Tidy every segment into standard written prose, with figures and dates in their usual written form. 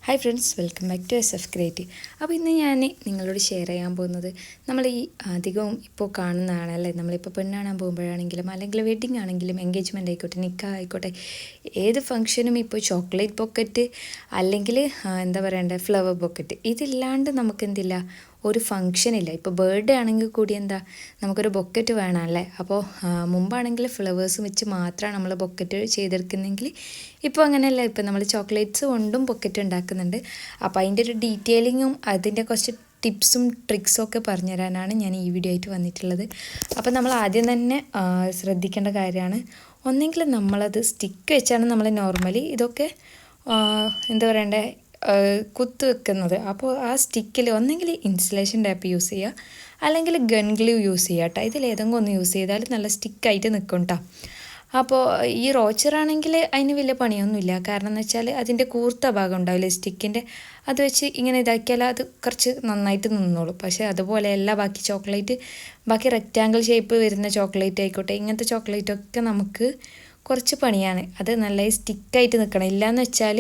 Hi friends, welcome back to SF creative. അപ്പോൾ ഇന്ന് ഞാൻ നിങ്ങളോട് ഷെയർ ചെയ്യാൻ പോകുന്നത് നമ്മൾ ഈ അധികവും ഇപ്പോൾ കാണുന്നതാണല്ലേ, നമ്മളിപ്പോൾ പെണ്ണാണാൻ പോകുമ്പോഴാണെങ്കിലും അല്ലെങ്കിൽ വെഡ്ഡിങ് ആണെങ്കിലും എൻഗേജ്മെൻ്റ് ആയിക്കോട്ടെ, നിക്കാഹ് ആയിക്കോട്ടെ, ഏത് ഫംഗ്ഷനും ഇപ്പോൾ ചോക്ലേറ്റ് ബൊക്കറ്റ് അല്ലെങ്കിൽ എന്താ പറയണ്ടേ ഫ്ലവർ ബൊക്കറ്റ്, ഇതില്ലാണ്ട് നമുക്കെന്തില്ല ഒരു ഫംഗ്ഷനില്ല. ഇപ്പോൾ ബർത്ത്ഡേ ആണെങ്കിൽ കൂടി എന്താ നമുക്കൊരു ബൊക്കറ്റ് വേണമല്ലേ. അപ്പോൾ മുമ്പാണെങ്കിൽ ഫ്ലവേഴ്സ് വെച്ച് മാത്രമാണ് നമ്മൾ ബൊക്കറ്റ് ചെയ്തെടുക്കുന്നതെങ്കിൽ ഇപ്പോൾ അങ്ങനെയല്ല, ഇപ്പോൾ നമ്മൾ ചോക്ലേറ്റ്സ് കൊണ്ടും ബൊക്കറ്റ് ഉണ്ടാക്കുന്നുണ്ട്. അപ്പോൾ അതിൻ്റെ ഒരു ഡീറ്റെയിലിങ്ങും അതിൻ്റെ കുറച്ച് ടിപ്സും ട്രിക്സും ഒക്കെ പറഞ്ഞുതരാനാണ് ഞാൻ ഈ വീഡിയോ ആയിട്ട് വന്നിട്ടുള്ളത്. അപ്പോൾ നമ്മൾ ആദ്യം തന്നെ ശ്രദ്ധിക്കേണ്ട കാര്യമാണ്, ഒന്നെങ്കിൽ നമ്മളത് സ്റ്റിക്ക് വെച്ചാണ് നമ്മൾ നോർമലി ഇതൊക്കെ എന്താ പറയണ്ടേ കുത്തു വെക്കുന്നത്. അപ്പോൾ ആ സ്റ്റിക്കിൽ ഒന്നെങ്കിൽ ഇൻസുലേഷൻ ടാപ്പ് യൂസ് ചെയ്യുക, അല്ലെങ്കിൽ ഗൺ ഗ്ലൂ യൂസ് ചെയ്യുക കേട്ടോ. ഇതിലേതെങ്കിലും ഒന്ന് യൂസ് ചെയ്താൽ നല്ല സ്റ്റിക്കായിട്ട് നിൽക്കും കേട്ടോ. അപ്പോൾ ഈ റോച്ചറാണെങ്കിൽ അതിന് വലിയ പണിയൊന്നുമില്ല. കാരണം എന്ന് വെച്ചാൽ അതിൻ്റെ കൂർത്ത ഭാഗം ഉണ്ടാവില്ലേ സ്റ്റിക്കിൻ്റെ, അത് വെച്ച് ഇങ്ങനെ ഇതാക്കിയാൽ അത് കുറച്ച് നന്നായിട്ട് നിന്നോളൂ. പക്ഷേ അതുപോലെയല്ല ബാക്കി ചോക്ലേറ്റ്, ബാക്കി റെക്റ്റാങ്കിൾ ഷേപ്പ് വരുന്ന ചോക്ലേറ്റ് ആയിക്കോട്ടെ, ഇങ്ങനത്തെ ചോക്ലേറ്റൊക്കെ നമുക്ക് കുറച്ച് പണിയാണ്. അത് നല്ല സ്റ്റിക്കായിട്ട് നിൽക്കണം. ഇല്ലയെന്ന് വെച്ചാൽ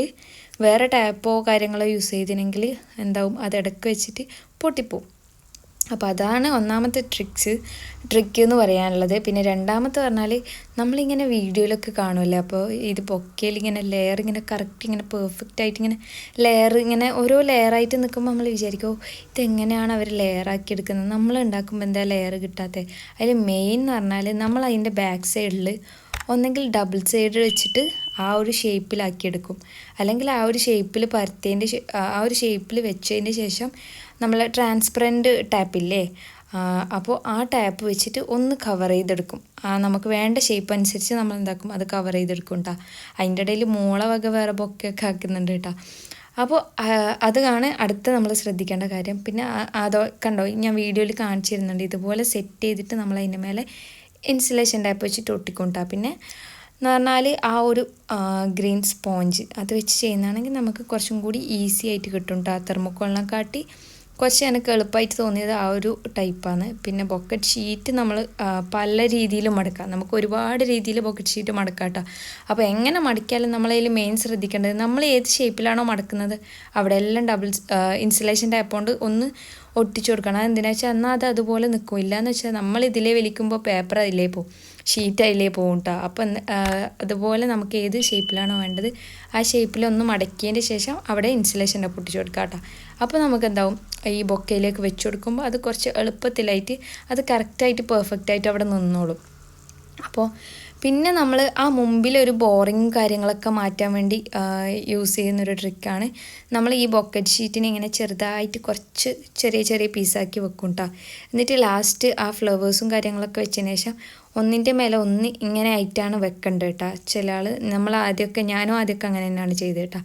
വേറെ ടാപ്പോ കാര്യങ്ങളോ യൂസ് ചെയ്തിനെങ്കിൽ എന്താവും, അത് ഇടയ്ക്ക് വെച്ചിട്ട് പൊട്ടിപ്പോവും. അപ്പോൾ അതാണ് ഒന്നാമത്തെ ട്രിക്ക് എന്ന് പറയാനുള്ളത്. പിന്നെ രണ്ടാമത്തെ പറഞ്ഞാൽ നമ്മളിങ്ങനെ വീഡിയോയിലൊക്കെ കാണുമല്ലോ, അപ്പോൾ ഇത് ബൊക്കയിൽ ഇങ്ങനെ ലെയർ ഇങ്ങനെ കറക്റ്റ് ഇങ്ങനെ പെർഫെക്റ്റ് ആയിട്ട് ഇങ്ങനെ ലെയർ ഇങ്ങനെ ഓരോ ലെയറായിട്ട് നിൽക്കുമ്പോൾ നമ്മൾ വിചാരിക്കും ഇതെങ്ങനെയാണ് അവർ ലെയറാക്കി എടുക്കുന്നത്, നമ്മൾ ഉണ്ടാക്കുമ്പോൾ എന്താ ലെയർ കിട്ടാത്തത്. അതിൽ മെയിൻ എന്ന് പറഞ്ഞാൽ നമ്മൾ അതിൻ്റെ ബാക്ക് സൈഡിൽ ഒന്നെങ്കിൽ ഡബിൾ സൈഡ് വെച്ചിട്ട് ആ ഒരു ഷേപ്പിലാക്കിയെടുക്കും, അല്ലെങ്കിൽ ആ ഒരു ഷേപ്പിൽ ആ ഒരു ഷേപ്പിൽ വെച്ചതിൻ്റെ ശേഷം നമ്മൾ ട്രാൻസ്പെറൻറ്റ് ടാപ്പില്ലേ, അപ്പോൾ ആ ടാപ്പ് വെച്ചിട്ട് ഒന്ന് കവർ ചെയ്തെടുക്കും. നമുക്ക് വേണ്ട ഷേപ്പ് അനുസരിച്ച് നമ്മൾ എന്താക്കും, അത് കവർ ചെയ്തെടുക്കും കേട്ടോ. അതിൻ്റെ ഇടയിൽ മോള വക വേറെ ബൊക്കെയൊക്കെ ആക്കുന്നുണ്ട് കേട്ടോ. അപ്പോൾ അതാണ് അടുത്ത നമ്മൾ ശ്രദ്ധിക്കേണ്ട കാര്യം. പിന്നെ അതോ കണ്ടോ, ഞാൻ വീഡിയോയിൽ കാണിച്ചിരുന്നുണ്ട്, ഇതുപോലെ സെറ്റ് ചെയ്തിട്ട് നമ്മൾ അതിൻ്റെ മേലെ ഇൻസുലേഷൻ ടാപ്പ് വെച്ചിട്ട് ഒട്ടിക്കൊണ്ടാ. പിന്നെ എന്ന് പറഞ്ഞാൽ ആ ഒരു ഗ്രീൻ സ്പോഞ്ച് അത് വെച്ച് ചെയ്യുന്നതാണെങ്കിൽ നമുക്ക് കുറച്ചും കൂടി ഈസി ആയിട്ട് കിട്ടും കേട്ടോ. തെർമോക്കോളിനെ കാട്ടി കുറച്ച് എനിക്ക് എളുപ്പമായിട്ട് തോന്നിയത് ആ ഒരു ടൈപ്പാണ്. പിന്നെ ബൊക്കറ്റ് ഷീറ്റ് നമ്മൾ പല രീതിയിൽ മടക്കാം, നമുക്ക് ഒരുപാട് രീതിയിൽ ബൊക്കറ്റ് ഷീറ്റ് മടക്കാം കേട്ടോ. അപ്പോൾ എങ്ങനെ മടക്കിയാലും നമ്മളതിൽ മെയിൻ ശ്രദ്ധിക്കേണ്ടത്, നമ്മൾ ഏത് ഷേപ്പിലാണോ മടക്കുന്നത് അവിടെ എല്ലാം ഡബിൾ ഇൻസുലേഷൻ ടാപ്പ് കൊണ്ട് ഒന്ന് ഒട്ടിച്ചു കൊടുക്കണം. എന്തിനാ വെച്ചാൽ എന്നാൽ അത് അതുപോലെ നിൽക്കും. ഇല്ലയെന്ന് വെച്ചാൽ നമ്മൾ ഇതിലേ വലിക്കുമ്പോൾ പേപ്പർ അതിലേ പോവും, ഷീറ്റ് അതിലേ പോവും കേട്ടോ. അപ്പം അതുപോലെ നമുക്ക് ഏത് ഷേപ്പിലാണോ വേണ്ടത് ആ ഷേപ്പിലൊന്ന് മടക്കിയതിൻ്റെ ശേഷം അവിടെ ഇൻസുലേഷൻ ടാപ്പ് ഒട്ടിച്ചു കൊടുക്കാം കേട്ടോ. അപ്പോൾ നമുക്ക് എന്താവും, ഈ ബൊക്കയിലേക്ക് വെച്ച് കൊടുക്കുമ്പോൾ അത് കുറച്ച് എളുപ്പത്തിലായിട്ട് അത് കറക്റ്റായിട്ട് പെർഫെക്റ്റായിട്ട് അവിടെ നിന്നോളും. അപ്പോൾ പിന്നെ നമ്മൾ ആ മുമ്പിലൊരു ബോറിങ് കാര്യങ്ങളൊക്കെ മാറ്റാൻ വേണ്ടി യൂസ് ചെയ്യുന്നൊരു ട്രിക്കാണ്, നമ്മൾ ഈ ബൊക്കറ്റ് ഷീറ്റിനെ ഇങ്ങനെ ചെറുതായിട്ട് കുറച്ച് ചെറിയ ചെറിയ പീസാക്കി വെക്കും കേട്ടോ. എന്നിട്ട് ലാസ്റ്റ് ആ ഫ്ലവേഴ്സും കാര്യങ്ങളൊക്കെ വെച്ചതിന് ശേഷം ഒന്നിൻ്റെ മേലെ ഒന്ന് ഇങ്ങനെ ആയിട്ടാണ് വെക്കേണ്ടത് കേട്ടോ. ചില ആൾ ഞാനും ആദ്യമൊക്കെ അങ്ങനെ തന്നെയാണ് ചെയ്തത് കേട്ടോ.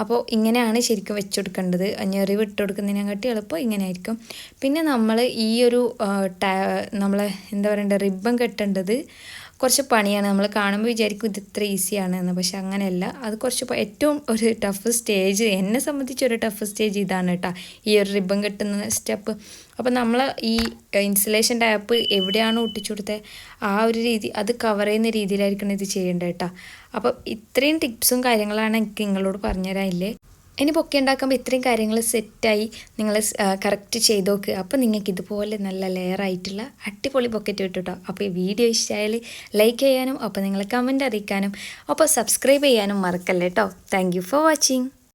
അപ്പോൾ ഇങ്ങനെയാണ് ശരിക്കും വെച്ച് കൊടുക്കേണ്ടത്. ഞെറിവ് ഇട്ട് കൊടുക്കുന്നതിനെക്കാട്ടി എളുപ്പം ഇങ്ങനെ ആയിരിക്കും. പിന്നെ നമ്മൾ ഈ ഒരു നമ്മളെ എന്താ പറയണ്ടത് റിബൺ കെട്ടേണ്ടത് കുറച്ച് പണിയാണ്. നമ്മൾ കാണുമ്പോൾ വിചാരിക്കും ഇത് ഇത്ര ഈസിയാണെന്ന്, പക്ഷെ അങ്ങനെയല്ല. അത് കുറച്ച് ഏറ്റവും ഒരു ടഫ് സ്റ്റേജ്, എന്നെ സംബന്ധിച്ചൊരു ടഫ് സ്റ്റേജ് ഇതാണ് കേട്ടോ, ഈ ഒരു റിബൺ കെട്ടുന്ന സ്റ്റെപ്പ്. അപ്പോൾ നമ്മൾ ഈ ഇൻസുലേഷൻ ടാപ്പ് എവിടെയാണോ ഒട്ടിച്ചു കൊടുത്തത് ആ ഒരു രീതി അത് കവർ ചെയ്യുന്ന രീതിയിലായിരിക്കണം ഇത് ചെയ്യേണ്ടത് കേട്ടോ. അപ്പോൾ ഇത്രയും ടിപ്സും കാര്യങ്ങളാണ് എനിക്ക് നിങ്ങളോട് പറഞ്ഞുതരാനില്ലേ. ഇനി ബൊക്കെ ഉണ്ടാക്കുമ്പോൾ ഇത്രയും കാര്യങ്ങൾ സെറ്റായി നിങ്ങൾ കറക്റ്റ് ചെയ്ത് നോക്കുക. അപ്പോൾ നിങ്ങൾക്ക് ഇതുപോലെ നല്ല ലെയറായിട്ടുള്ള അടിപൊളി ബൊക്കറ്റ് കിട്ടും കേട്ടോ. അപ്പോൾ ഈ വീഡിയോ ഇഷ്ടമായാൽ ലൈക്ക് ചെയ്യാനും അപ്പോൾ നിങ്ങൾ കമൻറ്റ് അറിയിക്കാനും അപ്പോൾ സബ്സ്ക്രൈബ് ചെയ്യാനും മറക്കല്ലേ കേട്ടോ. Thank you for watching.